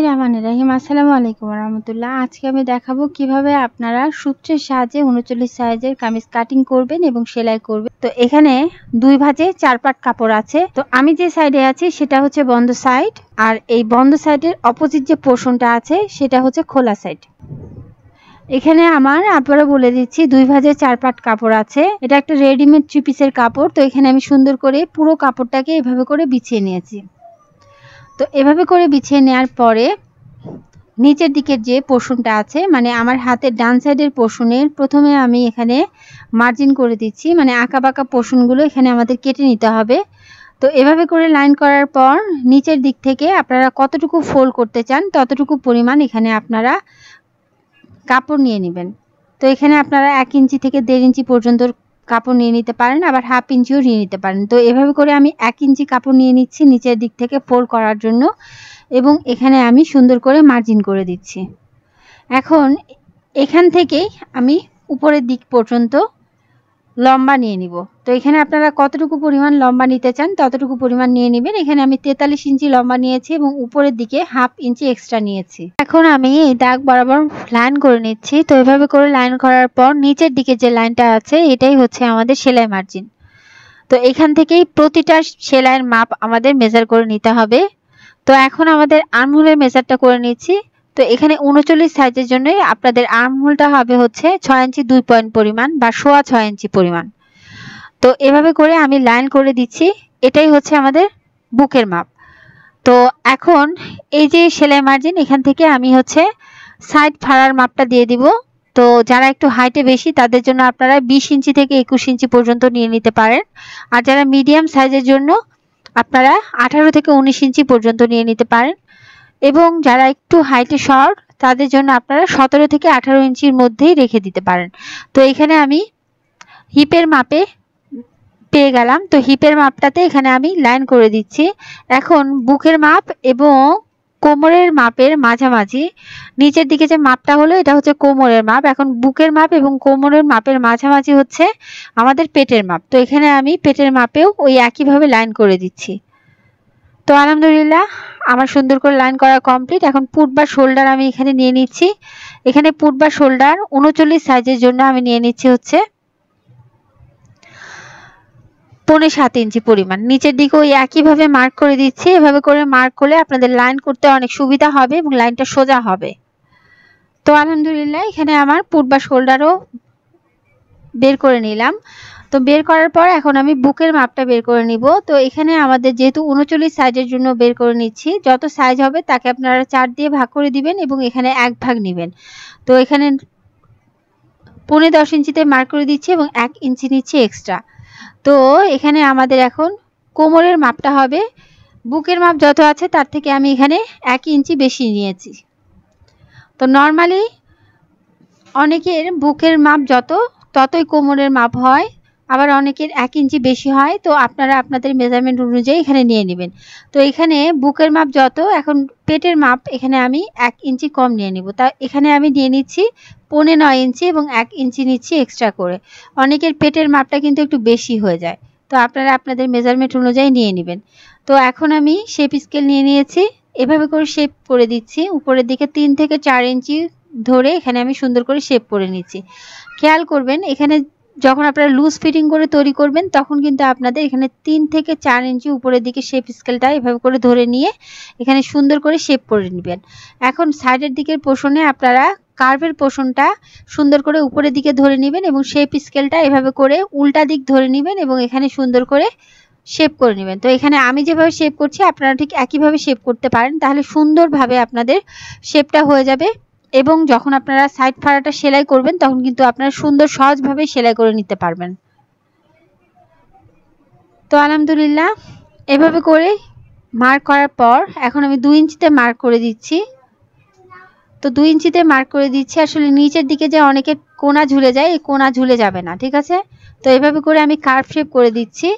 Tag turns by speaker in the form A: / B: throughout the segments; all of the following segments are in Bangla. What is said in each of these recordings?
A: রহমানির রহিম। আসসালামু আলাইকুম রহমতুল্লাহ। আজকে আমি দেখাবো কিভাবে আপনারা সূত্রের সাহায্যে 39 সাইজের কামিজ কাটিং করবেন এবং সেলাই করবেন। তো এখানে দুই ভাঁজে 4 পাট কাপড় আছে। তো আমি যে সাইডে আছি সেটা হচ্ছে বন্ধ সাইড, আর এই বন্ধ সাইডের অপোজিট যে পোর্শনটা আছে সেটা হচ্ছে খোলা সাইড। এখানে আমার আপনারা বলে দিচ্ছি, দুই ভাঁজে 4 পাট কাপড় আছে। এটা একটা রেডিমেড 3 পিসের কাপড়। তো এখানে আমি সুন্দর করে পুরো কাপড়টাকে এভাবে করে বিছিয়ে নিয়েছি। তো এভাবে করে বিছিয়ে নেওয়ার পরে নিচের দিকের যে পোর্শনটা আছে, মানে আমার হাতের ডান সাইডের পোর্শনের প্রথমে আমি এখানে মার্জিন করে দিচ্ছি, মানে আঁকা বাঁকা পোর্শনগুলো এখানে আমাদের কেটে নিতে হবে। তো এভাবে করে লাইন করার পর নিচের দিক থেকে আপনারা কতটুকু ফোল্ড করতে চান ততটুকু পরিমাণ এখানে আপনারা কাপড় নিয়ে নেবেন। তো এখানে আপনারা 1 ইঞ্চি থেকে 1.5 ইঞ্চি পর্যন্ত কাপড় নিয়ে নিতে পারেন, আবার হাফ ইঞ্চিও নিয়ে নিতে পারেন। তো এভাবে করে আমি 1 ইঞ্চি কাপড় নিয়ে নিচ্ছি নিচের দিক থেকে ফোল্ড করার জন্য, এবং এখানে আমি সুন্দর করে মার্জিন করে দিচ্ছি। এখন এখান থেকেই আমি উপরের দিক পর্যন্ত লম্বা নিয়ে নিব। তো এখানে আপনারা কতটুকু পরিমাণ লম্বা নিতে চান ততটুকু পরিমাণ নিয়ে নেবেন। এখানে আমি 43 ইঞ্চি লম্বা নিয়েছি এবং উপরের দিকে হাফ ইঞ্চি এক্সট্রা নিয়েছি। এখন আমি এই দাগ বরাবর লাইন করে নিচ্ছি। তো এভাবে করে লাইন করার পর নিচের দিকে যে লাইনটা আছে এটাই হচ্ছে আমাদের সেলাই মার্জিন। তো এখান থেকেই প্রতিটা সেলাইয়ের মাপ আমাদের মেজার করে নিতে হবে। তো এখন আমাদের আর্মহোলের মেজারটা করে নিচ্ছি। তো এখানে 39 সাইজের জন্য আপনাদের আর্মহোলটা হবে হচ্ছে 6 ইঞ্চি 2 পয়েন্ট পরিমাণ বা 6.25 ইঞ্চি পরিমাণ। তো এভাবে করে আমি লাইন করে দিচ্ছি। এটাই হচ্ছে আমাদের বুকের মাপ। তো এখন এই যে সেলাই মার্জিন, এখান থেকে আমি হচ্ছে সাইড ফাড়ার মাপটা দিয়ে দিব। তো যারা একটু হাইটে বেশি তাদের জন্য আপনারা 20 ইঞ্চি থেকে 21 ইঞ্চি পর্যন্ত নিয়ে নিতে পারেন, আর যারা মিডিয়াম সাইজের জন্য আপনারা 18 থেকে 19 ইঞ্চি পর্যন্ত নিয়ে নিতে পারেন, এবং যারা একটু হাইটে শর্ট তাদের জন্য আপনারা 17 থেকে 18 ইঞ্চির মধ্যেই রেখে দিতে পারেন। তো এখানে আমি হিপের মাপে পেয়ে গেলাম। তো হিপের মাপটাতে এখানে আমি লাইন করে দিচ্ছি। এখন বুকের মাপ এবং কোমরের মাপের মাঝামাঝি নিচের দিকে যে মাপটা হলো এটা হচ্ছে কোমরের মাপ। এখন বুকের মাপ এবং কোমরের মাপের মাঝামাঝি হচ্ছে আমাদের পেটের মাপ। তো এখানে আমি পেটের মাপেও ওই একইভাবে লাইন করে দিচ্ছি। তো আলহামদুলিল্লাহ আমার সুন্দর করে লাইন করা কমপ্লিট। এখন পুট বা শোল্ডার আমি এখানে নিয়ে নিচ্ছি। এখানে পুট বা শোল্ডার 39 সাইজের জন্য আমি নিয়ে নিচ্ছি হচ্ছে 7.5 ইঞ্চি পরিমাণ। নিচের দিকে ওই একইভাবে মার্ক করে দিচ্ছি। এভাবে করে মার্ক করলে আপনাদের লাইন করতে অনেক সুবিধা হবে এবং লাইনটা সোজা হবে। তো আলহামদুলিল্লাহ এখানে আমার পুট বা শোল্ডারও বের করে নিলাম। তো বের করার পর এখন আমি বুকের মাপটা বের করে নিব। তো এখানে আমাদের যেহেতু 39 সাইজের জন্য বের করে নিচ্ছি, যত সাইজ হবে তাকে আপনারা 4 দিয়ে ভাগ করে দিবেন এবং এখানে 1 ভাগ নেবেন। তো এখানে 10.5 ইঞ্চিতে মার্ক করে দিচ্ছি এবং 1 ইঞ্চি নিচ্ছি এক্সট্রা। তো এখানে আমাদের এখন কোমরের মাপটা হবে, বুকের মাপ যত আছে তার থেকে আমি এখানে 1 ইঞ্চি বেশি নিয়েছি। তো নর্মালি অনেকের বুকের মাপ যত ততই কোমরের মাপ হয়, আবার অনেকের 1 ইঞ্চি বেশি হয়। তো আপনারা আপনাদের মেজারমেন্ট অনুযায়ী এখানে নিয়ে নেবেন। তো এখানে বুকের মাপ যত, এখন পেটের মাপ এখানে আমি 1 ইঞ্চি কম নিয়ে নিব। তা এখানে আমি নিয়ে নিচ্ছি 9.5 ইঞ্চি এবং 1 ইঞ্চি নিচ্ছি এক্সট্রা করে। অনেকের পেটের মাপটা কিন্তু একটু বেশি হয়ে যায়, তো আপনারা আপনাদের মেজারমেন্ট অনুযায়ী নিয়ে নেবেন। তো এখন আমি শেপ স্কেল নিয়ে নিয়েছি, এভাবে করে শেপ করে দিচ্ছি। উপরের দিকে 3 থেকে 4 ইঞ্চি ধরে এখানে আমি সুন্দর করে শেপ করে নিচ্ছি। খেয়াল করবেন এখানে যখন আপনারা লুজ ফিটিং করে তৈরি করবেন তখন কিন্তু আপনাদের এখানে 3 থেকে 4 ইঞ্চি উপরের দিকে শেপ স্কেলটা এভাবে করে ধরে নিয়ে এখানে সুন্দর করে শেপ করে নেবেন। এখন সাইডের দিকের পোর্শনে আপনারা কার্ভের পোর্শনটা সুন্দর করে উপরের দিকে ধরে নেবেন এবং শেপ স্কেলটা এভাবে করে উল্টা দিক ধরে নেবেন এবং এখানে সুন্দর করে শেপ করে নেবেন। তো এখানে আমি যেভাবে শেপ করছি আপনারা ঠিক একইভাবে শেপ করতে পারেন, তাহলে সুন্দরভাবে আপনাদের শেপটা হয়ে যাবে। এবং যখন আপনারা সাইড ফাড়াটা সেলাই করবেন তখন কিন্তু আপনারা সুন্দর সহজভাবে সেলাই করে নিতে পারবেন। তো আলহামদুলিল্লাহ এভাবে করে মার্ক করার পর এখন আমি 2 ইঞ্চিতে মার্ক করে দিচ্ছি। তো 2 ইঞ্চিতে মার্ক করে দিচ্ছি। আসলে নিচের দিকে যে অনেকের কোনা ঝুলে যায়, এই কোনা ঝুলে যাবে না, ঠিক আছে? তো এভাবে করে আমি কার্ভ শেপ করে দিচ্ছি।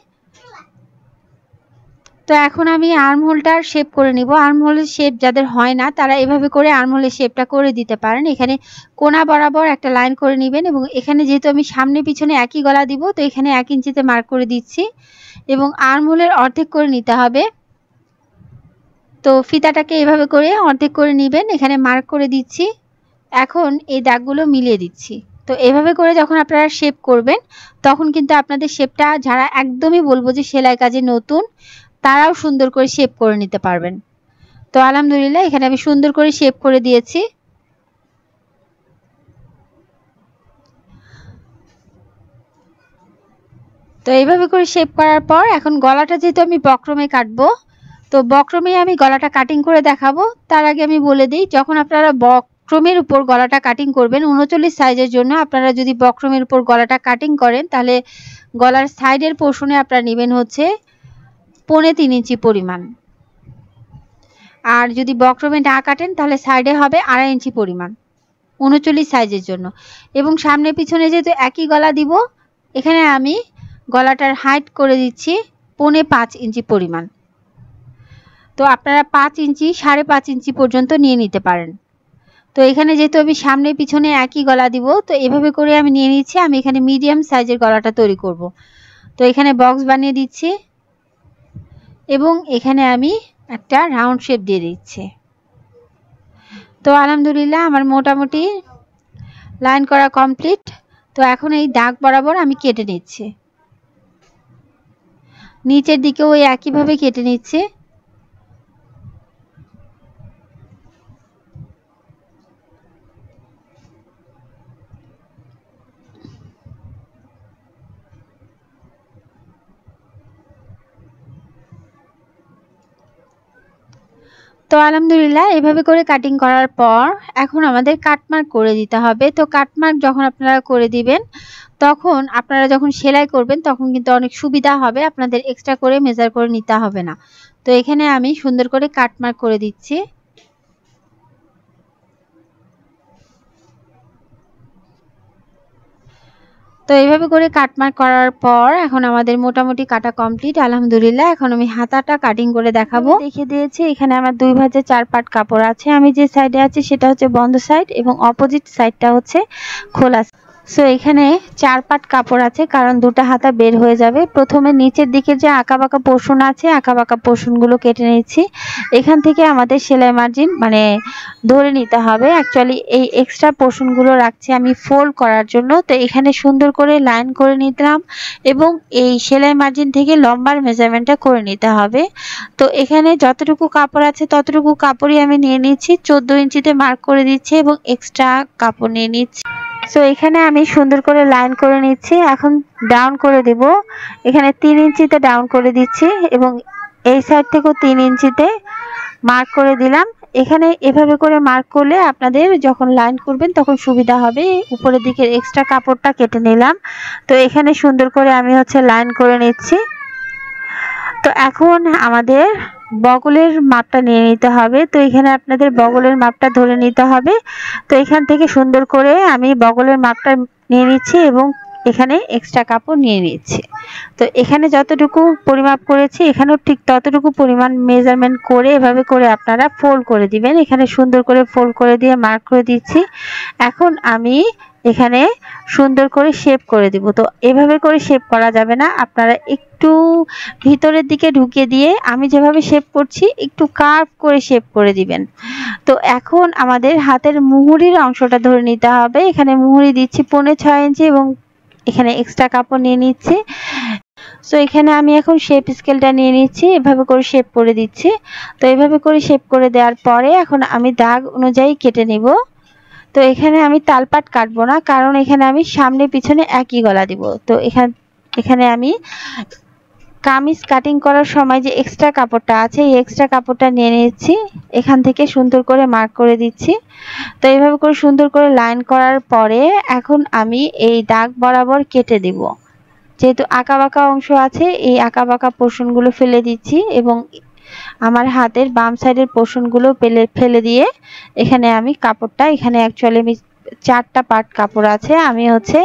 A: তো এখন আমি আর্মহোলটার শেপ করে নিব। আর্মহোলের শেপ যাদের হয় না তারা এভাবে করে আর্মহোলের শেপটা করে দিতে পারেন। এখানে কোনা বরাবর একটা লাইন করে নেবেন এবং এখানে যেহেতু আমি সামনে পিছনে একই গলা দিব, তো এখানে 1 ইঞ্চিতে মার্ক করে দিচ্ছি এবং আর্মহোলের অর্ধেক করে নিতে হবে। তো ফিতাটাকে এভাবে করে অর্ধেক করে নেবেন, এখানে মার্ক করে দিচ্ছি। এখন এই দাগগুলো মিলিয়ে দিচ্ছি। তো এভাবে করে যখন আপনারা শেপ করবেন তখন কিন্তু আপনাদের শেপটা, যারা একদমই বলবো যে সেলাই কাজে নতুন, তারাও সুন্দর করে শেপ করে নিতে পারবেন। তো আলহামদুলিল্লাহ এখানে আমি সুন্দর করে শেপ করে দিয়েছি। তো এইভাবে করে শেপ করার পর এখন গলাটা যেহেতু আমি বক্রমে কাটবো, তো বক্রমে আমি গলাটা কাটিং করে দেখাবো। তার আগে আমি বলে দিই, যখন আপনারা বক্রমের উপর গলাটা কাটিং করবেন 39 সাইজের জন্য, আপনারা যদি বক্রমের উপর গলাটা কাটিং করেন তাহলে গলার সাইডের পোর্শনে আপনারা নেবেন হচ্ছে 3.25 ইঞ্চি পরিমাণ, আর যদি বক্রমে না কাটেন তাহলে সাইডে হবে 2.5 ইঞ্চি পরিমাণ 39 সাইজের জন্য। এবং সামনে পিছনে যেহেতু একই গলা দিব, এখানে আমি গলাটার হাইট করে দিচ্ছি 5.25 ইঞ্চি পরিমাণ। তো আপনারা 5 ইঞ্চি 5.5 ইঞ্চি পর্যন্ত নিয়ে নিতে পারেন। তো এখানে যেহেতু আমি সামনে পিছনে একই গলা দিব, তো এভাবে করে আমি নিয়ে নিচ্ছি। আমি এখানে মিডিয়াম সাইজের গলাটা তৈরি করব। তো এখানে বক্স বানিয়ে দিচ্ছি এবং এখানে আমি একটা রাউন্ড শেপ দিয়ে দিচ্ছি। তো আলহামদুলিল্লাহ আমার মোটামুটি লাইন করা কমপ্লিট। তো এখন এই দাগ বরাবর আমি কেটে নিচ্ছি, নিচের দিকেও ওই একইভাবে কেটে নিচ্ছি। তো আলহামদুলিল্লাহ এভাবে করে কাটিং করার পর এখন আমাদের কাটমার্ক করে দিতে হবে। তো কাটমার্ক যখন আপনারা করে দিবেন, তখন আপনারা যখন সেলাই করবেন তখন কিন্তু অনেক সুবিধা হবে, আপনাদের এক্সট্রা করে মেজার করে নিতে হবে না। তো এখানে আমি সুন্দর করে কাটমার্ক করে দিচ্ছি। তো এইভাবে করে কাটমার্ক করার পর এখন আমাদের মোটামুটি কাটা কমপ্লিট আলহামদুলিল্লাহ। এখন আমি হাতাটা কাটিং করে দেখাবো। দেখিয়ে দিয়েছি এখানে আমার 2 ভাঁজে 4 পাট কাপড় আছে। আমি যে সাইডে আছি সেটা হচ্ছে বন্ধ সাইড এবং অপোজিট সাইডটা হচ্ছে খোলা। সো এখানে 4 পাট কাপড় আছে, কারণ দুটো হাতা বের হয়ে যাবে। প্রথমে নিচের দিকে যে আঁকাবাঁকা পোর্শন আছে, আঁকাবাঁকা পোর্শনগুলো কেটে নিচ্ছি। এখান থেকে আমাদের সেলাই মার্জিন মানে ধরে নিতে হবে। অ্যাকচুয়ালি এই এক্সট্রা পোর্শনগুলো রাখছি আমি ফোল্ড করার জন্য। তো এখানে সুন্দর করে লাইন করে নিলাম এবং এই সেলাই মার্জিন থেকে লম্বার মেজারমেন্টটা করে নিতে হবে। তো এখানে যতটুকু কাপড় আছে ততটুকু কাপড়ই আমি নিয়ে নিচ্ছি, 14 ইঞ্চিতে মার্ক করে দিচ্ছি এবং এক্সট্রা কাপড় নিয়ে নিচ্ছি। সো এখানে আমি সুন্দর করে লাইন করে নিচ্ছি। এখন ডাউন করে দেব, এখানে 3 ইঞ্চিতে ডাউন করে দিচ্ছি এবং এই সাইড থেকেও 3 ইঞ্চিতে মার্ক করে দিলাম। এখানে এভাবে করে মার্ক করলে আপনাদের যখন লাইন করবেন তখন সুবিধা হবে। উপরের দিকে এক্সট্রা কাপড়টা কেটে নিলাম। তো এখানে সুন্দর করে আমি হচ্ছে লাইন করে নিচ্ছি। তো এখন আমাদের বগলের মাপটা নিয়ে নিতে হবে। তো এখানে আপনাদের বগলের মাপটা ধরে নিতে হবে। তো এখান থেকে সুন্দর করে আমি বগলের মাপটা নিয়ে নিচ্ছি এবং এখানে এক্সট্রা কাপড় নিয়ে নিচ্ছি। তো এখানে যতটুকু পরিমাপ করেছি এখানেও ঠিক ততটুকু পরিমাণ মেজারমেন্ট করে এভাবে করে আপনারা ফোল্ড করে দিবেন। এখানে সুন্দর করে ফোল্ড করে দিয়ে মার্ক করে দিচ্ছি। এখন আমি এখানে সুন্দর করে শেপ করে দিব। তো এভাবে করে শেপ করা যাবে না, আপনারা একটু ভিতরের দিকে ঢুকিয়ে দিয়ে আমি যেভাবে শেপ করছি একটু কার্ভ করে শেপ করে দিবেন। তো এখন আমাদের হাতের মুহুরির অংশটা ধরে নিতে হবে। এখানে মুহুরি দিচ্ছি 6.25 ইঞ্চি এবং এখানে এক্সট্রা কাপড় নিয়ে নিচ্ছি। সো এখানে আমি এখন শেপ স্কেলটা নিয়ে নিচ্ছি, এভাবে করে শেপ করে দিচ্ছি। তো এভাবে করে শেপ করে দেওয়ার পরে এখন আমি দাগ অনুযায়ী কেটে নিব। তো এখানে আমি তালপাট কাটবো না, কারণ এখানে আমি সামনে পিছনে একই গলা দিব। তো এখানে আমি কামিজ কাটিং করার সময় যে এক্সট্রা কাপড়টা আছে এই এক্সট্রা কাপড়টা নিয়ে নিচ্ছি, এখান থেকে সুন্দর করে মার্ক করে দিচ্ছি। তো এইভাবে করে সুন্দর করে লাইন করার পরে এখন আমি এই দাগ বরাবর কেটে দিব। যেহেতু আঁকাবাঁকা অংশ আছে এই আঁকাবাঁকা পোর্শনগুলো ফেলে দিচ্ছি এবং আমার হাতের বাম সাইডের পোর্শনগুলো ফেলে দিয়ে এখানে আমি কাপড়টা, এখানে অ্যাকচুয়ালি আমি 4টা পার্ট কাপড় আছে, আমি হচ্ছে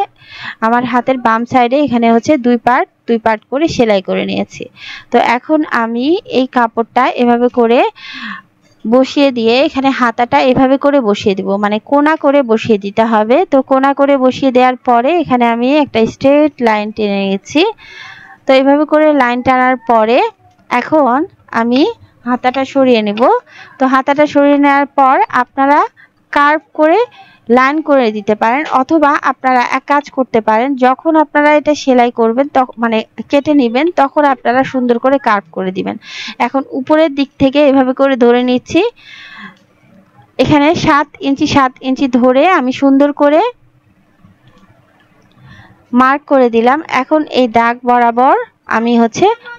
A: আমার হাতের বাম সাইডে এখানে হচ্ছে 2 পার্ট করে সেলাই করে নিয়েছি। তো এখন আমি এই কাপড়টা এভাবে করে বসিয়ে দিয়ে এখানে হাতাটা এভাবে করে বসিয়ে দিব, মানে কোনা করে বসিয়ে দিতে হবে। তো কোনা করে বসিয়ে দেওয়ার পরে এখানে আমি একটা স্ট্রেট লাইন টেনে নিয়েছি। তো এইভাবে করে লাইন টানার পরে এখন আমি হাতাটা সরিয়ে নেব। তো হাতাটা সরিয়ে নেওয়ার পর আপনারা কার্ভ করে লাইন করে দিতে পারেন, অথবা আপনারা এক কাজ করতে পারেন, যখন আপনারা এটা সেলাই করবেন তখন মানে কেটে নেবেন, তখন আপনারা সুন্দর করে কার্ভ করে দিবেন। এখন উপরের দিক থেকে এভাবে করে ধরে নিচ্ছি। এখানে 7 ইঞ্চি ধরে আমি সুন্দর করে মার্ক করে দিলাম। এখন এই দাগ বরাবর আমি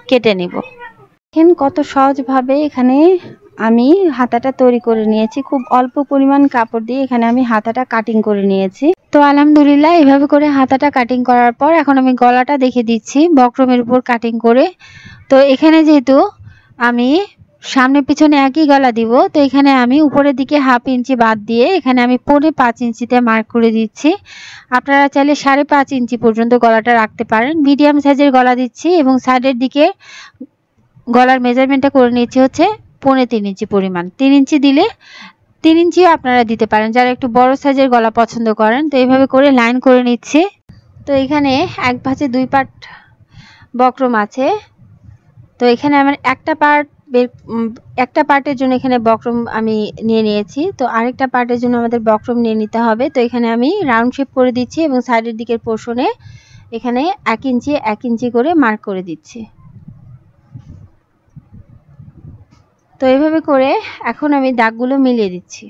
A: কেটে নিব। দেখেন কত সহজভাবে এখানে আমি হাতাটা তৈরি করে নিয়েছি। খুব অল্প পরিমাণ কাপড় দিয়ে এখানে আমি হাতাটা কাটিং করে নিয়েছি। তো আলহামদুলিল্লাহ এভাবে করে হাতাটা কাটিং করার পর এখন আমি গলাটা দেখে দিচ্ছি বক্রমের উপর কাটিং করে। তো এখানে যেহেতু আমি সামনে পিছনে একই গলা দিব, তো এখানে আমি উপরের দিকে 1/2 ইঞ্চি বাদ দিয়ে এখানে আমি 5.25 ইঞ্চিতে মার্ক করে দিচ্ছি। আপনারা চাইলে 5.5 ইঞ্চি পর্যন্ত গলাটা রাখতে পারেন। মিডিয়াম সাইজের গলা দিচ্ছি এবং সাইডের দিকে গলার মেজারমেন্টটা করে নিচ্ছি 3.25 ইঞ্চি পরিমাণ। 3 ইঞ্চি দিলে 3 ইঞ্চিও আপনারা দিতে পারেন যারা একটু বড় সাইজের গলা পছন্দ করেন। তো এইভাবে করে লাইন করে নিচ্ছি। তো এখানে এক ভাঁজে 2 পার্ট বক্রম আছে। তো এখানে আমার একটা পার্টের জন্য এখানে বক্রম আমি নিয়ে নিয়েছি, তো আরেকটা পার্টের জন্য আমাদের বক্রম নিয়ে নিতে হবে। তো এখানে আমি রাউন্ড শেপ করে দিচ্ছি এবং সাইডের দিকের পোর্শনে এখানে 1 ইঞ্চি করে মার্ক করে দিচ্ছি। তো এইভাবে করে এখন আমি দাগগুলো মিলিয়ে দিচ্ছি।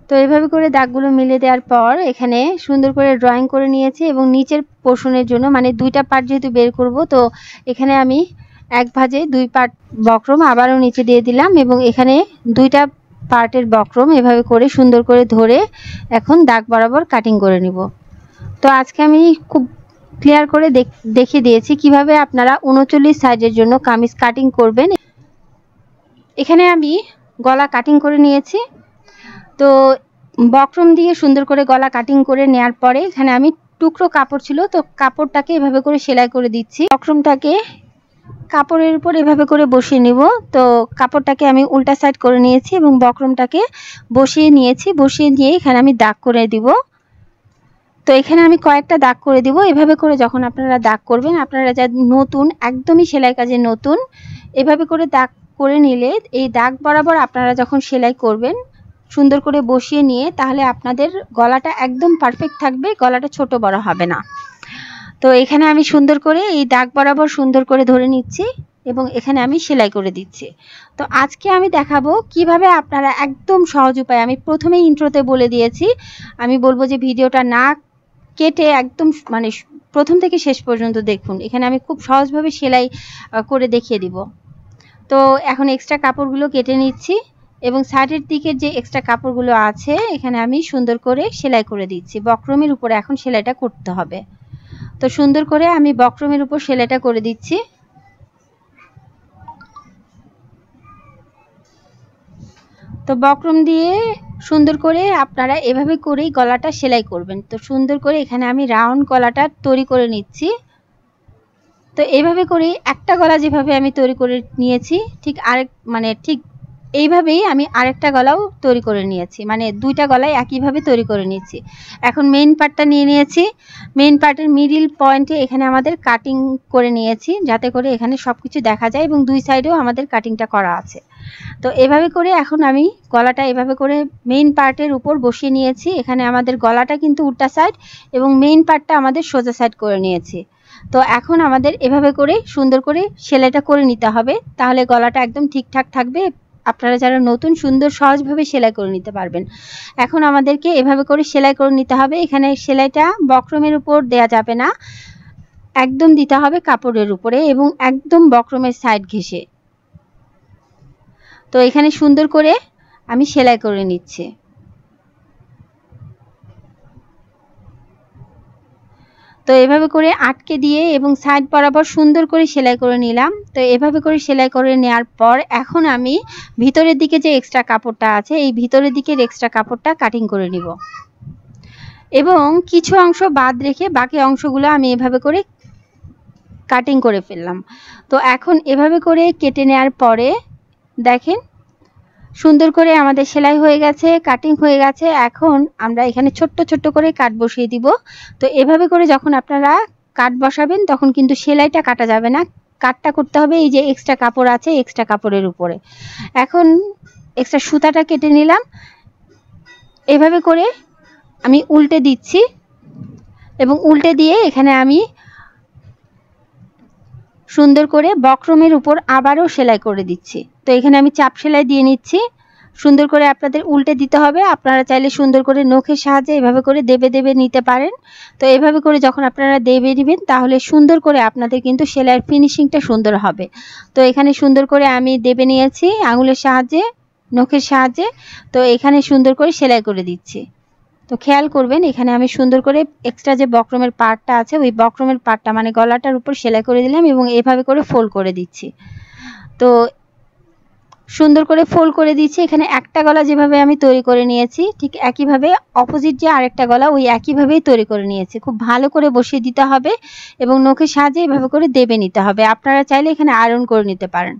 A: তো এইভাবে করে দাগগুলো মিলিয়ে দেওয়ার পর এখানে সুন্দর করে ড্রয়িং করে নিয়েছি এবং নিচের পোর্শনের জন্য মানে 2টা পার্ট যেহেতু বের করব, তো এখানে আমি এক ভাঁজে 2 পার্ট বক্রম আবারও নিচে দিয়ে দিলাম এবং এখানে 2টা পার্টের বক্রম এভাবে করে সুন্দর করে ধরে এখন দাগ বরাবর কাটিং করে নিব। তো আজকে আমি খুব ক্লিয়ার করে দেখিয়ে দিয়েছি কিভাবে আপনারা 39 সাইজের জন্য কামিজ কাটিং করবেন। এখানে আমি গলা কাটিং করে নিয়েছি। তো বক্রম দিয়ে সুন্দর করে গলা কাটিং করে নেয়ার পরে এখানে আমি টুকরো কাপড় ছিল, তো কাপড়টাকে এভাবে করে সেলাই করে দিচ্ছি। বক্রমটাকে কাপড়ের উপর এভাবে করে বসিয়ে নিব। তো কাপড়টাকে আমি উল্টা সাইড করে নিয়েছি এবং বক্রমটাকে বসিয়ে নিয়েছি। বসিয়ে নিয়ে এখানে আমি দাগ করে দিব। তো এখানে আমি কয়েকটা দাগ করে দিব। এভাবে করে যখন আপনারা দাগ করবেন, আপনারা যা নতুন একদমই সেলাই কাজে নতুন, এভাবে করে দাগ করে নিলে এই দাগ বরাবর আপনারা যখন সেলাই করবেন সুন্দর করে বসিয়ে নিয়ে, তাহলে আপনাদের গলাটা একদম পারফেক্ট থাকবে, গলাটা ছোট বড় হবে না। তো এখানে আমি সুন্দর করে এই দাগ বরাবর সুন্দর করে ধরে নিচ্ছি এবং এখানে আমি সেলাই করে দিচ্ছি। তো আজকে আমি দেখাবো কিভাবে আপনারা একদম সহজ উপায়, আমি প্রথমেই ইন্ট্রোতে বলে দিয়েছি, আমি বলবো যে ভিডিওটা না কেটে একদম মানে প্রথম থেকে শেষ পর্যন্ত দেখুন। এখানে আমি খুব সহজভাবে সেলাই করে দেখিয়ে দিব। তো এখন এক্সট্রা কাপড়গুলো কেটে নিচ্ছি এবং সাইডের দিকের যে এক্সট্রা কাপড়গুলো আছে এখানে আমি সুন্দর করে সেলাই করে দিচ্ছি। বক্রমের উপরে এখন সেলাইটা করতে হবে। তো সুন্দর করে আমি বক্রমের উপর সেলাইটা করে দিচ্ছি। তো বক্রম দিয়ে সুন্দর করে আপনারা এভাবে করেই গলাটা সেলাই করবেন। তো সুন্দর করে এখানে আমি রাউন্ড গলাটা তৈরি করে নিচ্ছি। তো এইভাবে করে একটা গলা যেভাবে আমি তৈরি করে নিয়েছি ঠিক ঠিক এইভাবেই আমি আরেকটা গলাও তৈরি করে নিয়েছি, মানে 2টা গলাই একইভাবে তৈরি করে নিয়েছি। এখন মেইন পার্টটা নিয়ে নিয়েছি। মেইন পার্টের মিডিল পয়েন্টে এখানে আমাদের কাটিং করে নিয়েছি যাতে করে এখানে সব কিছু দেখা যায় এবং 2 সাইডেও আমাদের কাটিংটা করা আছে। তো এভাবে করে এখন আমি গলাটা এভাবে করে মেইন পার্টের উপর বসিয়ে নিয়েছি। এখানে আমাদের গলাটা কিন্তু উল্টা সাইড এবং মেইন পার্টটা আমাদের সোজা সাইড করে নিয়েছি। তো এখন আমাদের এভাবে করে সুন্দর করে সেলাইটা করে নিতে হবে, তাহলে গলাটা একদম ঠিকঠাক থাকবে। আপনারা যারা নতুন সুন্দর সহজভাবে সেলাই করে নিতে পারবেন। এখন আমাদেরকে এভাবে করে সেলাই করে নিতে হবে। এখানে সেলাইটা বক্রমের উপর দেয়া যাবে না, একদম দিতে হবে কাপড়ের উপরে এবং একদম বক্রমের সাইড ঘেঁষে। তো এখানে সুন্দর করে আমি সেলাই করে নিচ্ছি। তো এভাবে করে আটকে দিয়ে এবং সাইড বরাবর সুন্দর করে সেলাই করে নিলাম। তো এভাবে করে সেলাই করে নেওয়ার পর এখন আমি ভিতরের দিকে যে এক্সট্রা কাপড়টা আছে এই ভিতরের দিকের এক্সট্রা কাপড়টা কাটিং করে নিব এবং কিছু অংশ বাদ রেখে বাকি অংশগুলো আমি এভাবে করে কাটিং করে ফেললাম। তো এখন এভাবে করে কেটে নেওয়ার পরে দেখেন সুন্দর করে আমাদের সেলাই হয়ে গেছে, কাটিং হয়ে গেছে। এখন আমরা এখানে ছোট্ট ছোট্ট করে কাট বসিয়ে দিব। তো এভাবে করে যখন আপনারা কাট বসাবেন তখন কিন্তু সেলাইটা কাটা যাবে না, কাটটা করতে হবে এই যে এক্সট্রা কাপড় আছে এক্সট্রা কাপড়ের উপরে। এখন এক্সট্রা সুতাটা কেটে নিলাম, এভাবে করে আমি উল্টে দিচ্ছি এবং উল্টে দিয়ে এখানে আমি সুন্দর করে বক্রমের উপর আবারও সেলাই করে দিচ্ছি। তো এখানে আমি চাপ সেলাই দিয়ে নিচ্ছি। সুন্দর করে আপনাদের উল্টে দিতে হবে। আপনারা চাইলে সুন্দর করে নখের সাহায্যে এভাবে করে দেবে দেবে নিতে পারেন। তো এভাবে করে যখন আপনারা দেবে দিবেন তাহলে সুন্দর করে আপনাদের কিন্তু সেলাইয়ের ফিনিশিংটা সুন্দর হবে। তো এখানে সুন্দর করে আমি দেবে নিয়েছি আঙুলের সাহায্যে, নখের সাহায্যে। তো এখানে সুন্দর করে সেলাই করে দিচ্ছি। তো খেয়াল করবেন এখানে আমি সুন্দর করে এক্সট্রা যে বক্রমের পার্টটা আছে ওই বক্রমের পার্টটা মানে গলাটার উপর সেলাই করে দিলাম এবং এভাবে করে ফোল্ড করে দিচ্ছি। তো সুন্দর করে ফোল্ড করে দিচ্ছি। এখানে একটা গলা যেভাবে আমি তৈরি করে নিয়েছি ঠিক একইভাবে অপোজিট যে আরেকটা গলা ওই একইভাবেই তৈরি করে নিয়েছি। খুব ভালো করে বসিয়ে দিতে হবে এবং নখের সাহায্যে এভাবে করে দেবে নিতে হবে। আপনারা চাইলে এখানে আয়রন করে নিতে পারেন।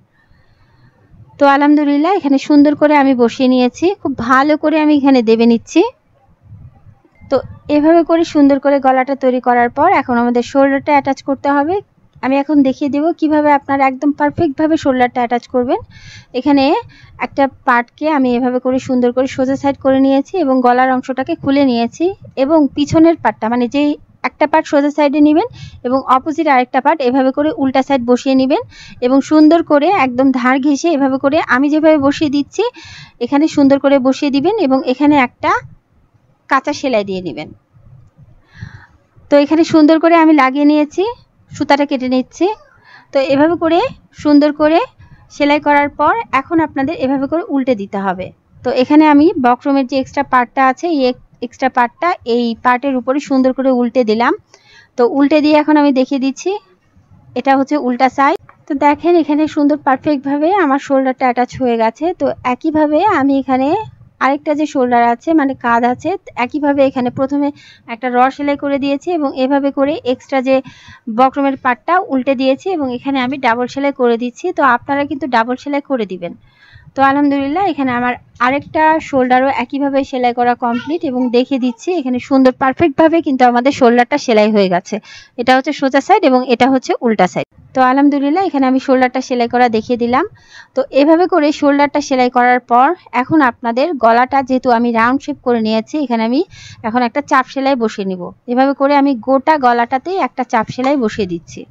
A: তো আলহামদুলিল্লাহ এখানে সুন্দর করে আমি বসিয়ে নিয়েছি। খুব ভালো করে আমি এখানে দেবে নিচ্ছি। তো এভাবে করে সুন্দর করে গলাটা তৈরি করার পর এখন আমাদের শোল্ডারটা অ্যাটাচ করতে হবে। আমি এখন দেখিয়ে দেব কিভাবে আপনারা একদম পারফেক্টভাবে শোল্ডারটা অ্যাটাচ করবেন। এখানে একটা পার্টকে আমি এভাবে করে সুন্দর করে সোজা সাইড করে নিয়েছি এবং গলার অংশটাকে খুলে নিয়েছি এবং পিছনের পার্টটা মানে যেই একটা পার্ট সোজা সাইডে নেবেন এবং অপোজিট আরেকটা পার্ট এভাবে করে উল্টা সাইড বসিয়ে নেবেন এবং সুন্দর করে একদম ধার ঘেঁষে এভাবে করে আমি যেভাবে বসিয়ে দিচ্ছি এখানে সুন্দর করে বসিয়ে দিবেন এবং এখানে একটা কাঁচা সেলাই দিয়ে নেবেন। তো এখানে সুন্দর করে আমি লাগিয়ে নিয়েছি, সুতাটা কেটে নিচ্ছি। তো এভাবে করে সুন্দর করে সেলাই করার পর এখন আপনাদের এভাবে করে উল্টে দিতে হবে। তো এখানে আমি বক্রমের যে এক্সট্রা পার্টটা আছে এই এক্সট্রা পার্টটা এই পার্টের উপরে সুন্দর করে উল্টে দিলাম। তো উল্টে দিয়ে এখন আমি দেখিয়ে দিচ্ছি এটা হচ্ছে উল্টা সাইড। তো দেখেন এখানে সুন্দর পারফেক্টভাবে আমার শোল্ডারটা অ্যাটাচ হয়ে গেছে। তো একইভাবে আমি এখানে আরেকটা যে শোল্ডার আছে মানে কাঁধ আছে একইভাবে এখানে প্রথমে একটা র সেলাই করে দিয়েছি এবং এভাবে করে এক্সট্রা যে বক্রমের পার্টটা উল্টে দিয়েছি এবং এখানে আমি ডাবল সেলাই করে দিচ্ছি। তো আপনারা কিন্তু ডাবল সেলাই করে দিবেন। তো আলহামদুলিল্লাহ এখানে আমার আরেকটা শোল্ডারও একইভাবে সেলাই করা কমপ্লিট এবং দেখিয়ে দিচ্ছি এখানে সুন্দর পারফেক্টভাবে কিন্তু আমাদের শোল্ডারটা সেলাই হয়ে গেছে। এটা হচ্ছে সোজা সাইড এবং এটা হচ্ছে উল্টা সাইড। তো আলহামদুলিল্লাহ এখানে আমি শোল্ডারটা সেলাই করা দেখিয়ে দিলাম। তো এভাবে করে শোল্ডারটা সেলাই করার পর এখন আপনাদের গলাটা যেহেতু আমি রাউন্ড শেপ করে নিয়েছি এখানে আমি এখন একটা চাপ সেলাই বসিয়ে নিব। এভাবে করে আমি গোটা গলাটাতেই একটা চাপ সেলাই বসিয়ে দিচ্ছি।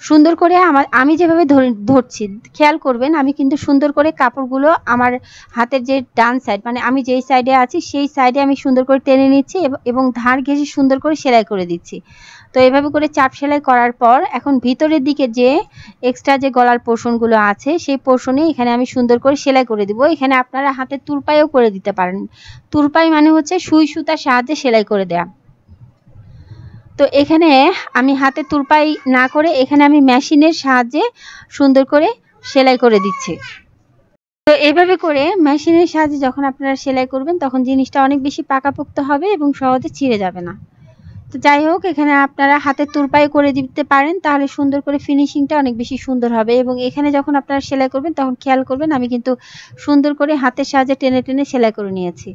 A: সুন্দর করে আমি যেভাবে ধরছি খেয়াল করবেন আমি কিন্তু সুন্দর করে কাপড়গুলো আমার হাতের যে ডান সাইড মানে আমি যেই সাইডে আছি সেই সাইডে আমি সুন্দর করে টেনে নিচ্ছি এবং ধার ঘেঁষে সুন্দর করে সেলাই করে দিচ্ছি। তো এভাবে করে চাপ সেলাই করার পর এখন ভিতরের দিকে যে এক্সট্রা যে গলার পোর্শনগুলো আছে সেই পোর্শনে এখানে আমি সুন্দর করে সেলাই করে দিব। এখানে আপনারা হাতে তুরপাইও করে দিতে পারেন। তুরপাই মানে হচ্ছে সুই সুতার সাহায্যে সেলাই করে দেয়া। তো এখানে আমি হাতে তুরপাই না করে এখানে আমি মেশিনের সাহায্যে সুন্দর করে সেলাই করে দিচ্ছি। তো এভাবে করে মেশিনের সাহায্যে যখন আপনারা সেলাই করবেন তখন জিনিসটা অনেক বেশি পাকাপোক্ত হবে এবং সহজে ছিঁড়ে যাবে না। তো যাই হোক এখানে আপনারা হাতে তুরপাই করে দিতে পারেন তাহলে সুন্দর করে ফিনিশিংটা অনেক বেশি সুন্দর হবে এবং এখানে যখন আপনারা সেলাই করবেন তখন খেয়াল করবেন আমি কিন্তু সুন্দর করে হাতের সাহায্যে টেনে টেনে সেলাই করে নিয়েছি।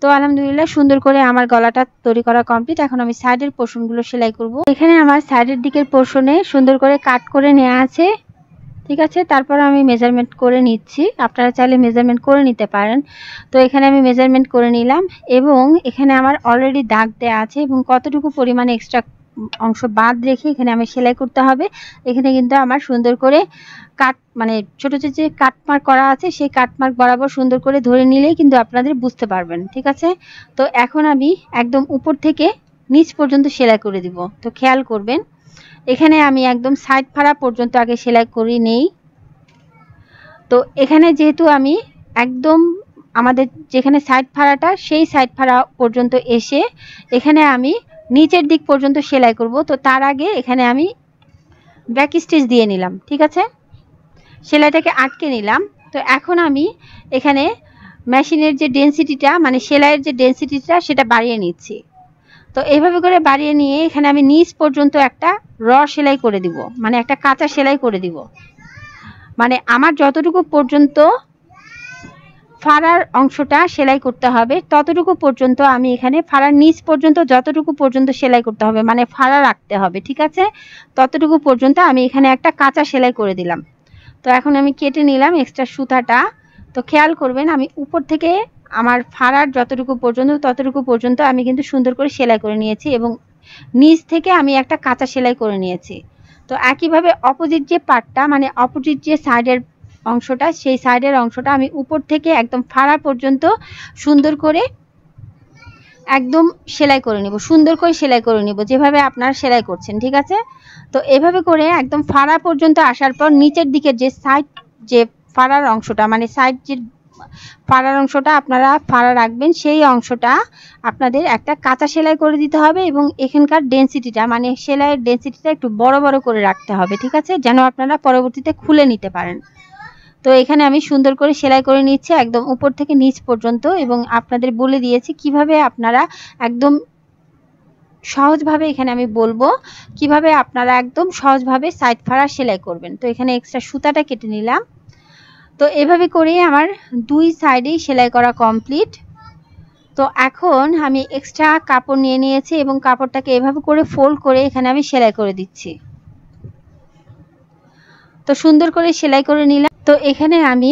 A: তো আলহামদুলিল্লাহ সুন্দর করে আমার গলাটা তৈরি করা কমপ্লিট। এখন আমি সাইডের পোর্শনগুলো সেলাই করব। এখানে আমার সাইডের দিকের পোর্শনে সুন্দর করে কাট করে নেওয়া আছে, ঠিক আছে। তারপর আমি মেজারমেন্ট করে নিচ্ছি, আপনারা চাইলে মেজারমেন্ট করে নিতে পারেন। তো এখানে আমি মেজারমেন্ট করে নিলাম এবং এখানে আমার অলরেডি দাগ দেওয়া আছে এবং কতটুকু পরিমাণে এক্সট্রা অংশ বাদ রেখে এখানে আমি সেলাই করতে হবে। এখানে কিন্তু আমার সুন্দর করে কাট মানে ছোট ছোট যে কাট মার্ক করা আছে সেই কাট মার্ক বরাবর সুন্দর করে ধরে নিলেই কিন্তু আপনাদের বুঝতে পারবেন, ঠিক আছে। তো এখন আমি একদম উপর থেকে নিচ পর্যন্ত সেলাই করে দিব। তো খেয়াল করবেন এখানে আমি একদম সাইড ফাড়া পর্যন্ত আগে সেলাই করে নেই। তো এখানে যেহেতু আমি একদম আমাদের যেখানে সাইড ফাড়াটা সেই সাইড ফাড়া পর্যন্ত এসে এখানে আমি নিচের দিক পর্যন্ত সেলাই করব। তো তার আগে এখানে আমি ব্যাক স্টিচ দিয়ে নিলাম, ঠিক আছে, সেলাইটাকে আটকে নিলাম। তো এখন আমি এখানে মেশিনের যে ডেনসিটিটা মানে সেলাইয়ের যে ডেনসিটিটা সেটা বাড়িয়ে নিচ্ছি। তো এইভাবে করে বাড়িয়ে নিয়ে এখানে আমি নিচ পর্যন্ত একটা র সেলাই করে দিব মানে একটা কাঁচা সেলাই করে দিব। মানে আমার যতটুকু পর্যন্ত ফাড়ার অংশটা সেলাই করতে হবে ততটুকু পর্যন্ত আমি এখানে ফাড়ার নিচ পর্যন্ত যতটুকু পর্যন্ত সেলাই করতে হবে মানে ফাড়া রাখতে হবে, ঠিক আছে? ততটুকু পর্যন্ত আমি এখানে একটা কাঁচা সেলাই করে দিলাম। তো এখন আমি কেটে নিলাম এক্সট্রা সুতাটা। তো খেয়াল করবেন আমি উপর থেকে আমার ফাড়ার যতটুকু পর্যন্ত ততটুকু পর্যন্ত আমি কিন্তু সুন্দর করে সেলাই করে নিয়েছি এবং নিচ থেকে আমি একটা কাঁচা সেলাই করে নিয়েছি। তো একইভাবে অপোজিট যে পার্টটা মানে অপোজিট যে সাইডের অংশটা সেই সাইডের অংশটা আমি উপর থেকে একদম ফাড়া পর্যন্ত সুন্দর করে একদম সেলাই করে নিব, সুন্দর করে সেলাই করে নিব যেভাবে আপনারা সেলাই করছেন, ঠিক আছে? তো এভাবে করে একদম ফাড়া পর্যন্ত আসার পর নিচের দিকে যে সাইড যে ফাড়ার অংশটা মানে সাইড যে ফাড়ার অংশটা আপনারা ফাড়া রাখবেন সেই অংশটা আপনাদের একটা কাঁচা সেলাই করে দিতে হবে এবং এখানকার ডেনসিটিটা মানে সেলাইয়ের ডেনসিটিটা একটু বড় বড় করে রাখতে হবে, ঠিক আছে? যেন আপনারা পরবর্তীতে খুলে নিতে পারেন। তো এখানে আমি সুন্দর করে সেলাই করে নিচ্ছি একদম উপর থেকে নিচ পর্যন্ত এবং আপনাদের বলে দিয়েছি কিভাবে আপনারা একদম সহজভাবে এখানে আমি বলবো কিভাবে আপনারা একদম সহজভাবে সাইড ফাড়া সেলাই করবেন। তো এখানে এক্সট্রা সুতাটা কেটে নিলাম। তো এভাবে করে আমার দুই সাইডেই সেলাই করা কমপ্লিট। তো এখন আমি এক্সট্রা কাপড় নিয়ে নিয়েছি এবং কাপড়টাকে এভাবে করে ফোল্ড করে এখানে আমি সেলাই করে দিচ্ছি। তো সুন্দর করে সেলাই করে নিলাম। তো এখানে আমি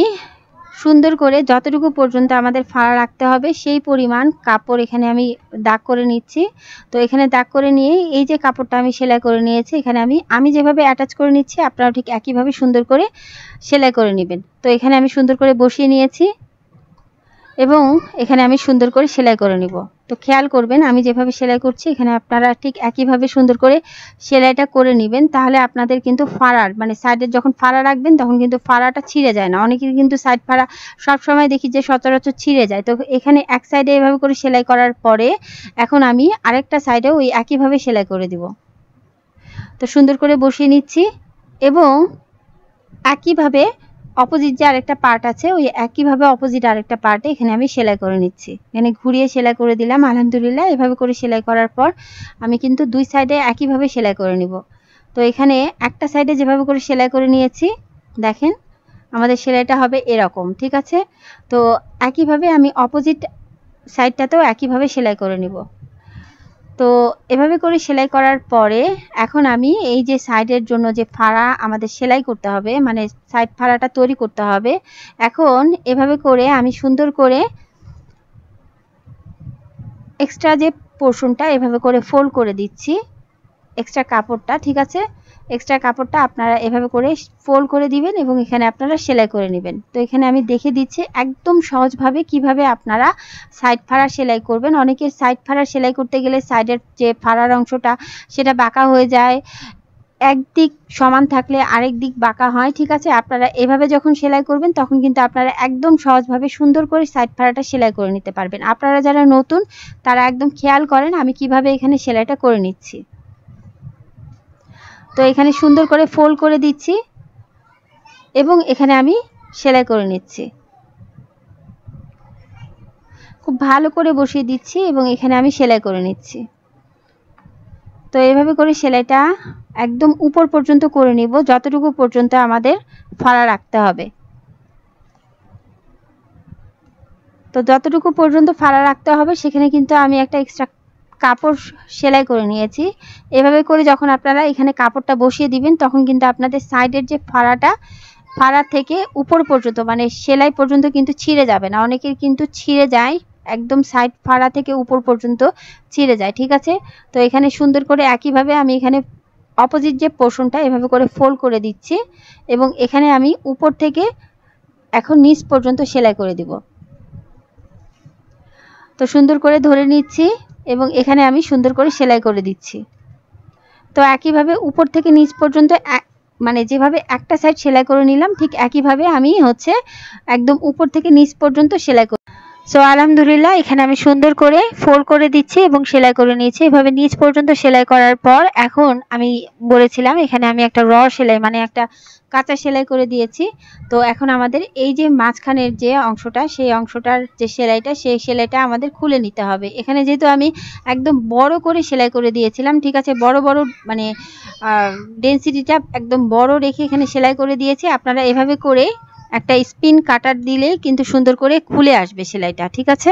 A: সুন্দর করে যতটুকু পর্যন্ত আমাদের ফাড়া রাখতে হবে সেই পরিমাণ কাপড় এখানে আমি দাগ করে নিচ্ছি। তো এখানে দাগ করে নিয়ে এই যে কাপড়টা আমি সেলাই করে নিয়েছি এখানে আমি যেভাবে অ্যাটাচ করে নিচ্ছি আপনারা ঠিক একইভাবে সুন্দর করে সেলাই করে নেবেন। তো এখানে আমি সুন্দর করে বসিয়ে নিয়েছি এবং এখানে আমি সুন্দর করে সেলাই করে নিব। তো খেয়াল করবেন আমি যেভাবে সেলাই করছি এখানে আপনারা ঠিক একইভাবে সুন্দর করে সেলাইটা করে নেবেন, তাহলে আপনাদের কিন্তু ফাড়ার মানে সাইডের যখন ফাড়া রাখবেন তখন কিন্তু ফাড়াটা ছিঁড়ে যায় না। অনেকের কিন্তু সাইড ফাড়া সব সময় দেখি যে সচরাচর ছিঁড়ে যায়। তো এখানে এক সাইডে এভাবে করে সেলাই করার পরে এখন আমি আরেকটা সাইডে ওই একইভাবে সেলাই করে দিব। তো সুন্দর করে বসিয়ে নিচ্ছি এবং একইভাবে অপোজিট যে আরেকটা পার্ট আছে ওই একইভাবে অপোজিট আরেকটা পার্টে এখানে আমি সেলাই করে নিচ্ছি। এখানে ঘুরিয়ে সেলাই করে দিলাম। আলহামদুলিল্লাহ এভাবে করে সেলাই করার পর আমি কিন্তু দুই সাইডে একইভাবে সেলাই করে নিব। তো এখানে একটা সাইডে যেভাবে করে সেলাই করে নিয়েছি দেখেন আমাদের সেলাইটা হবে এরকম, ঠিক আছে? তো একইভাবে আমি অপোজিট সাইডটাতেও একইভাবে সেলাই করে নিব। তো এভাবে করে সেলাই করার পরে এখন আমি এই যে সাইডের জন্য যে ফাড়া আমাদের সেলাই করতে হবে মানে সাইড ফাড়াটা তৈরি করতে হবে, এখন এভাবে করে আমি সুন্দর করে এক্সট্রা যে পোর্শনটা এভাবে করে ফোল্ড করে দিচ্ছি এক্সট্রা কাপড়টা, ঠিক আছে? এক্সট্রা কাপড়টা আপনারা এভাবে করে ফোল্ড করে দিবেন এবং এখানে আপনারা সেলাই করে নেবেন। তো এখানে আমি দেখে দিচ্ছি একদম সহজভাবে কিভাবে আপনারা সাইড ফাড়া সেলাই করবেন। অনেকের সাইড ফাড়া সেলাই করতে গেলে সাইডের যে ফাড়ার অংশটা সেটা বাঁকা হয়ে যায়, একদিক সমান থাকলে আরেক দিক বাঁকা হয়, ঠিক আছে? আপনারা এভাবে যখন সেলাই করবেন তখন কিন্তু আপনারা একদম সহজভাবে সুন্দর করে সাইড ফাড়াটা সেলাই করে নিতে পারবেন। আপনারা যারা নতুন তারা একদম খেয়াল করেন আমি কিভাবে এখানে সেলাইটা করে নিচ্ছি। তো এখানে সুন্দর করে ফোল্ড করে দিচ্ছি এবং এখানে আমি সেলাই করে নিচ্ছি। খুব ভালো করে বসিয়ে দিচ্ছি এবং এখানে আমি সেলাই করে নিচ্ছি। তো এইভাবে করে সেলাইটা একদম উপর পর্যন্ত করে নিব যতটুকু পর্যন্ত আমাদের ফাড়া রাখতে হবে। তো যতটুকু পর্যন্ত ফাড়া রাখতে হবে সেখানে কিন্তু আমি একটা এক্সট্রা কাপড় সেলাই করে নিয়েছি। এভাবে করে যখন আপনারা এখানে কাপড়টা বসিয়ে দিবেন তখন কিন্তু আপনাদের সাইডের যে ফাড়া থেকে উপর পর্যন্ত মানে সেলাই পর্যন্ত কিন্তু ছিঁড়ে যাবে না। অনেকের কিন্তু ছিঁড়ে যায় একদম সাইড ফাড়া থেকে উপর পর্যন্ত ছিঁড়ে যায়, ঠিক আছে? তো এখানে সুন্দর করে একইভাবে আমি এখানে অপোজিট যে পোর্শনটা এভাবে করে ফোল্ড করে দিচ্ছি এবং এখানে আমি উপর থেকে এখন নিচ পর্যন্ত সেলাই করে দিব। তো সুন্দর করে ধরে নিচ্ছি এবং এখানে আমি সুন্দর করে সেলাই করে দিচ্ছি। তো একইভাবে উপর থেকে নিচ পর্যন্ত মানে যেভাবে একটা সাইড সেলাই করে নিলাম ঠিক একইভাবে আমি একদম উপর থেকে নিচ পর্যন্ত সেলাই করে। সো আলহামদুলিল্লাহ এখানে আমি সুন্দর করে ফোল্ড করে দিচ্ছি এবং সেলাই করে নিয়েছি। এভাবে নিচ পর্যন্ত সেলাই করার পর এখন আমি বলেছিলাম এখানে আমি একটা র সেলাই মানে একটা কাঁচা সেলাই করে দিয়েছি। তো এখন আমাদের এই যে মাঝখানের যে অংশটা সেই অংশটার যে সেলাইটা সেই সেলাইটা আমাদের খুলে নিতে হবে। এখানে যেহেতু আমি একদম বড় করে সেলাই করে দিয়েছিলাম, ঠিক আছে? বড় বড় মানে ডেনসিটিটা একদম বড় রেখে এখানে সেলাই করে দিয়েছি। আপনারা এভাবে করে একটা স্পিন কাটার দিলে কিন্তু সুন্দর করে খুলে আসবে সেলাইটা। ঠিক আছে,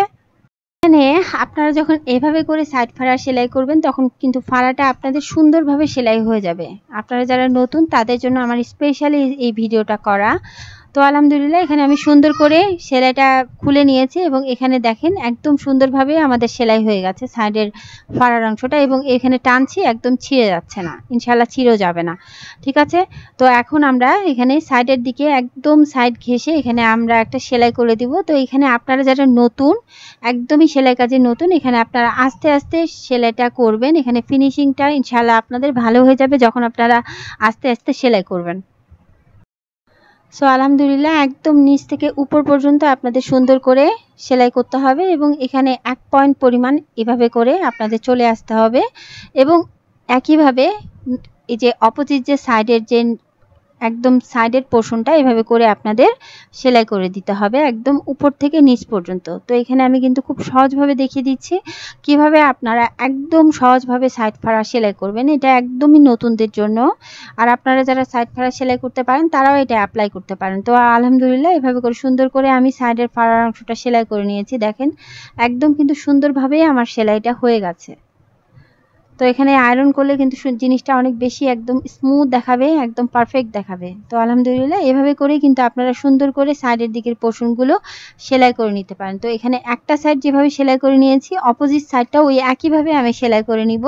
A: এখানে আপনারা যখন এভাবে করে সাইড ফাড়া সেলাই করবেন তখন কিন্তু ফাড়াটা আপনাদের সুন্দরভাবে সেলাই হয়ে যাবে। আপনারা যারা নতুন তাদের জন্য আমার স্পেশালি এই ভিডিওটা করা। তো আলহামদুলিল্লাহ এখানে আমি সুন্দর করে সেলাইটা খুলে নিয়েছি এবং এখানে দেখেন একদম সুন্দরভাবে আমাদের সেলাই হয়ে গেছে সাইডের ফাড়ার অংশটা, এবং এখানে টানছি একদম ছিঁড়ে যাচ্ছে না, ইনশাল্লাহ ছিঁড়েও যাবে না। ঠিক আছে, তো এখন আমরা এখানে সাইডের দিকে একদম সাইড ঘেঁষে এখানে আমরা একটা সেলাই করে দিব। তো এখানে আপনারা যারা নতুন, একদমই সেলাই কাজে নতুন, এখানে আপনারা আস্তে আস্তে সেলাইটা করবেন। এখানে ফিনিশিংটা ইনশাল্লাহ আপনাদের ভালো হয়ে যাবে যখন আপনারা আস্তে আস্তে সেলাই করবেন। সো আলহামদুলিল্লাহ একদম নিচ থেকে উপর পর্যন্ত আপনাদের সুন্দর করে সেলাই করতে হবে এবং এখানে 1 পয়েন্ট পরিমাণ এভাবে করে আপনাদের চলে আসতে হবে এবং একইভাবে এই যে অপোজিট যে সাইডের যে একদম সাইডের পোর্শনটা এভাবে করে আপনাদের সেলাই করে দিতে হবে একদম উপর থেকে নিচ পর্যন্ত। তো এখানে আমি কিন্তু খুব সহজভাবে দেখিয়ে দিচ্ছি কিভাবে আপনারা একদম সহজভাবে সাইড ফাড়া সেলাই করবেন। এটা একদমই নতুনদের জন্য, আর আপনারা যারা সাইড ফাড়া সেলাই করতে পারেন তারাও এটা অ্যাপ্লাই করতে পারেন। তো আলহামদুলিল্লাহ এভাবে করে সুন্দর করে আমি সাইডের ফাড়ার অংশটা সেলাই করে নিয়েছি। দেখেন একদম কিন্তু সুন্দরভাবেই আমার সেলাইটা হয়ে গেছে। তো এখানে আয়রন করলে কিন্তু জিনিসটা অনেক বেশি একদম স্মুথ দেখাবে, একদম পারফেক্ট দেখাবে। তো আলহামদুলিল্লাহ এভাবে করেই কিন্তু আপনারা সুন্দর করে সাইডের দিকের পোর্শনগুলো সেলাই করে নিতে পারেন। তো এখানে একটা সাইড যেভাবে সেলাই করে নিয়েছি, অপোজিট সাইডটাও ওই একইভাবে আমি সেলাই করে নিব।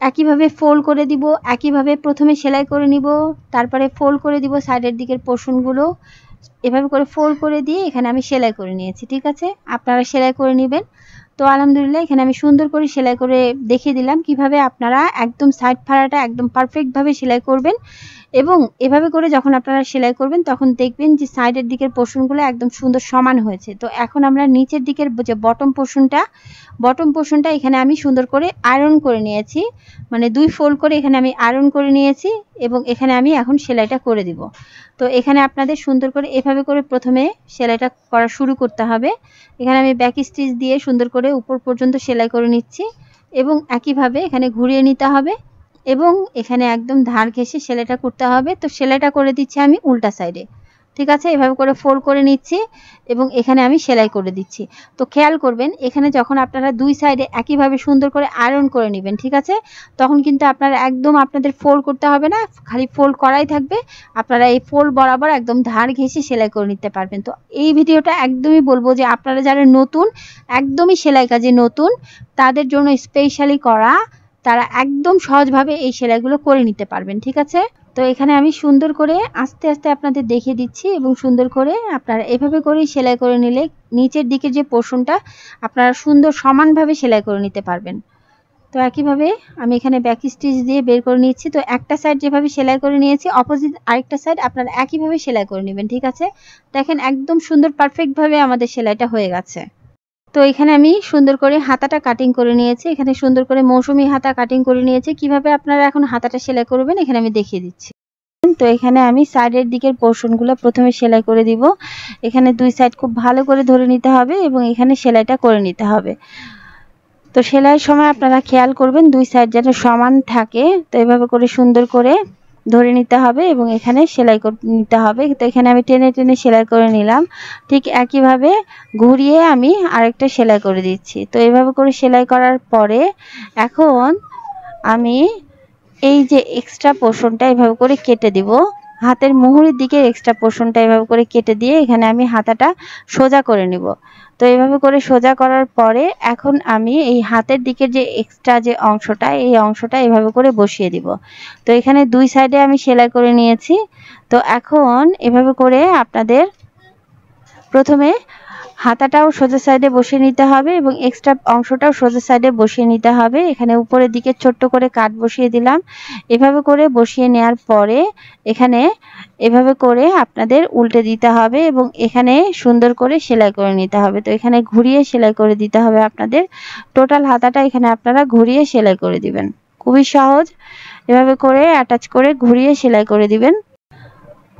A: একইভাবে ফোল্ড করে দিব, একইভাবে প্রথমে সেলাই করে নিব, তারপরে ফোল্ড করে দিব সাইডের দিকের পোর্শনগুলো। এভাবে করে ফোল্ড করে দিয়ে এখানে আমি সেলাই করে নিয়েছি। ঠিক আছে, আপনারা সেলাই করে নেবেন। তো আলহামদুলিল্লাহ এখানে আমি সুন্দর করে সেলাই করে দেখিয়ে দিলাম কিভাবে আপনারা একদম সাইড ফাড়াটা একদম পারফেক্টভাবে সেলাই করবেন। এবং এভাবে করে যখন আপনারা সেলাই করবেন তখন দেখবেন যে সাইডের দিকের পোর্শনগুলো একদম সুন্দর সমান হয়েছে। তো এখন আমরা নিচের দিকের যে বটম পোর্শনটা এখানে আমি সুন্দর করে আয়রন করে নিয়েছি, মানে 2 ফোল্ড করে এখানে আমি আয়রন করে নিয়েছি এবং এখানে আমি এখন সেলাইটা করে দিব। তো এখানে আপনাদের সুন্দর করে এভাবে করে প্রথমে সেলাইটা করা শুরু করতে হবে। এখানে আমি ব্যাক স্টিচ দিয়ে সুন্দর করে উপর পর্যন্ত সেলাই করে নিচ্ছি এবং একইভাবে এখানে ঘুরিয়ে নিতে হবে এবং এখানে একদম ধার ঘেঁষে সেলাইটা করতে হবে। তো সেলাইটা করে দিচ্ছি আমি উল্টা সাইডে। ঠিক আছে, এভাবে করে ফোল্ড করে নিচ্ছি এবং এখানে আমি সেলাই করে দিচ্ছি। তো খেয়াল করবেন এখানে যখন আপনারা 2 সাইডে একইভাবে সুন্দর করে আয়রন করে নেবেন, ঠিক আছে, তখন কিন্তু আপনারা একদম আপনাদের ফোল্ড করতে হবে না, খালি ফোল্ড করাই থাকবে। আপনারা এই ফোল্ড বরাবর একদম ধার ঘেঁষে সেলাই করে নিতে পারবেন। তো এই ভিডিওটা একদমই বলবো যে আপনারা যারা নতুন, একদমই সেলাই কাজে নতুন, তাদের জন্য স্পেশালি করা, তারা একদম সহজভাবে এই সেলাইগুলো করে নিতে পারবেন। ঠিক আছে, তো এখানে আমি সুন্দর করে আস্তে আস্তে আপনাদের দেখিয়ে দিচ্ছি এবং সুন্দর করে আপনারা এভাবে করেই সেলাই করে নিলে নিচের দিকের যে পোর্শনটা আপনারা সুন্দর সমানভাবে সেলাই করে নিতে পারবেন। তো একইভাবে আমি এখানে ব্যাক স্টিচ দিয়ে বের করে নিচ্ছি। তো একটা সাইড যেভাবে সেলাই করে নিয়েছি, অপোজিট আরেকটা সাইড আপনারা একইভাবে সেলাই করে নেবেন। ঠিক আছে, দেখেন একদম সুন্দর পারফেক্টভাবে আমাদের সেলাইটা হয়ে গেছে। তো এখানে আমি সুন্দর করে হাতাটা কাটিং করে নিয়েছি, এখানে সুন্দর করে মৌসুমি হাতা কাটিং করে নিয়েছি। কিভাবে আপনারা এখন হাতাটা সেলাই করবেন এখানে আমি দেখিয়ে দিচ্ছি। তো এখানে আমি সাইডের দিকের পোর্শনগুলো প্রথমে সেলাই করে দিব। এখানে 2 সাইড খুব ভালো করে ধরে নিতে হবে এবং এখানে সেলাইটা করে নিতে হবে। তো সেলাইয়ের সময় আপনারা খেয়াল করবেন 2 সাইড যেন সমান থাকে। তো এভাবে করে সুন্দর করে ধরে নিতে হবে এবং এখানে সেলাই করে নিতে হবে। তো এখানে আমি টেনে টেনে সেলাই করে নিলাম। ঠিক একইভাবে ঘুরিয়ে আমি আরেকটা সেলাই করে দিচ্ছি। তো এভাবে করে সেলাই করার পরে এখন আমি এই যে এক্সট্রা পোর্শনটা এভাবে করে কেটে দিব। হাতের মুহুরির দিকে এক্সট্রা পোর্শনটা এভাবে করে কেটে দিয়ে এখানে আমি হাতাটা সোজা করে নিব। তো এভাবে করে সোজা করার পরে এখন আমি এই হাতের দিকের যে এক্সট্রা যে অংশটা, এই অংশটা এভাবে করে বসিয়ে দিব। তো এখানে 2 সাইডে আমি সেলাই করে নিয়েছি। তো এখন এভাবে করে আপনাদের প্রথমে হাতাটাও সোজা সাইডে বসিয়ে নিতে হবে এবং এক্সট্রা অংশটাও সোজা সাইডে বসিয়ে নিতে হবে। এখানে উপরের দিকে ছোট্ট করে কাট বসিয়ে দিলাম। এভাবে করে বসিয়ে নেওয়ার পরে এখানে এভাবে করে আপনাদের উল্টে দিতে হবে এবং এখানে সুন্দর করে সেলাই করে নিতে হবে। তো এখানে ঘুরিয়ে সেলাই করে দিতে হবে আপনাদের। টোটাল হাতাটা এখানে আপনারা ঘুরিয়ে সেলাই করে দিবেন। খুবই সহজ, এভাবে করে অ্যাটাচ করে ঘুরিয়ে সেলাই করে দিবেন।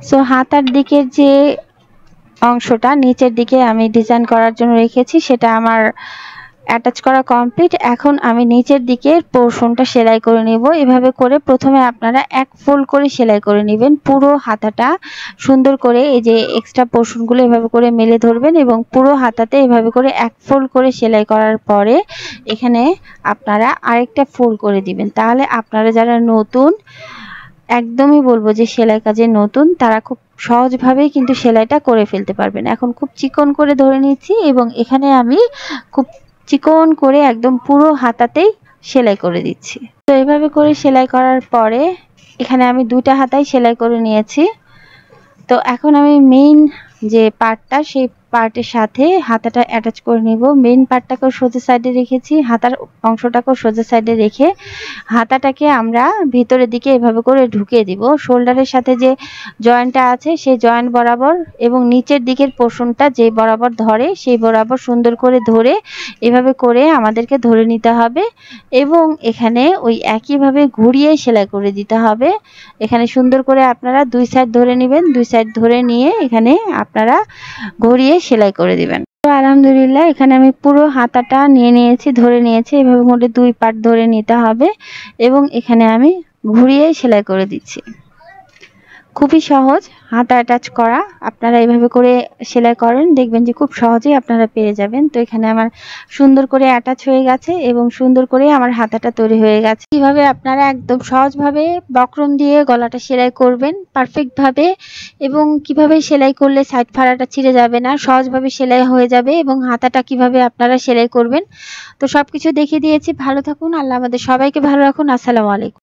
A: সো হাতার দিকের যে অংশটা নিচের দিকে আমি ডিজাইন করার জন্য রেখেছি, সেটা আমার অ্যাটাচ করা কমপ্লিট। এখন আমি নিচের দিকের পোরশনটা সেলাই করে নেব। এভাবে করে প্রথমে আপনারা এক ফোল্ড করে সেলাই করে নেবেন। পুরো হাতাটা সুন্দর করে এই যে এক্সট্রা পোরশনগুলো এভাবে করে মেলে ধরবেন এবং পুরো হাতাতে এভাবে করে এক ফোল্ড করে সেলাই করার পরে এখানে আপনারা আরেকটা ফোল্ড করে দিবেন। তাহলে আপনারা যারা নতুন, একদমই বলবো যে সেলাই কাজে নতুন, তারা খুব সহজভাবেই কিন্তু সেলাইটা করে ফেলতে পারবেন। এখন খুব চিকন করে ধরে নিচ্ছি এবং এখানে আমি খুব চিকন করে একদম পুরো হাতাতেই সেলাই করে দিচ্ছি। তো এভাবে করে সেলাই করার পরে এখানে আমি দুইটা হাতাই সেলাই করে নিয়েছি। তো এখন আমি মেইন যে পার্টটা সেই পার্টের সাথে হাতাটা অ্যাটাচ করে নিব। মেইন পার্টটাকেও সোজা সাইডে রেখেছি, হাতার অংশটাকেও সোজা সাইডে রেখে হাতাটাকে আমরা ভিতরের দিকে এভাবে করে ঢুকিয়ে দিব। শোল্ডারের সাথে যে জয়েন্টটা আছে সেই জয়েন্ট বরাবর এবং নিচের দিকের পোর্শনটা যে বরাবর ধরে সেই বরাবর সুন্দর করে ধরে এভাবে করে আমাদেরকে ধরে নিতে হবে এবং এখানে ওই একইভাবে ঘুরিয়ে সেলাই করে দিতে হবে। এখানে সুন্দর করে আপনারা দুই সাইড ধরে নেবেন, দুই সাইড ধরে নিয়ে এখানে আপনারা ঘুরিয়ে সেলাই করে দিবেন। তো আলহামদুলিল্লাহ এখানে আমি পুরো হাতাটা নিয়ে নিয়েছি, ধরে নিয়েছি। এভাবে মোটে দুই পার্ট ধরে নিতে হবে এবং এখানে আমি ঘুরিয়ে সেলাই করে দিচ্ছি। খুবই সহজ হাতা অ্যাটাচ করা। আপনারা এইভাবে করে সেলাই করেন, দেখবেন যে খুব সহজেই আপনারা পেরে যাবেন। তো এখানে আমার সুন্দর করে অ্যাটাচ হয়ে গেছে এবং সুন্দর করে আমার হাতাটা তৈরি হয়ে গেছে। কিভাবে আপনারা একদম সহজভাবে বক্রম দিয়ে গলাটা সেলাই করবেন পারফেক্টভাবে এবং কিভাবে সেলাই করলে সাইড ফাড়াটা ছিঁড়ে যাবে না, সহজভাবে সেলাই হয়ে যাবে এবং হাতাটা কিভাবে আপনারা সেলাই করবেন, তো সবকিছু দেখিয়ে দিয়েছি। ভালো থাকুন, আল্লাহ আমাদের সবাইকে ভালো রাখুন। আসসালামু আলাইকুম।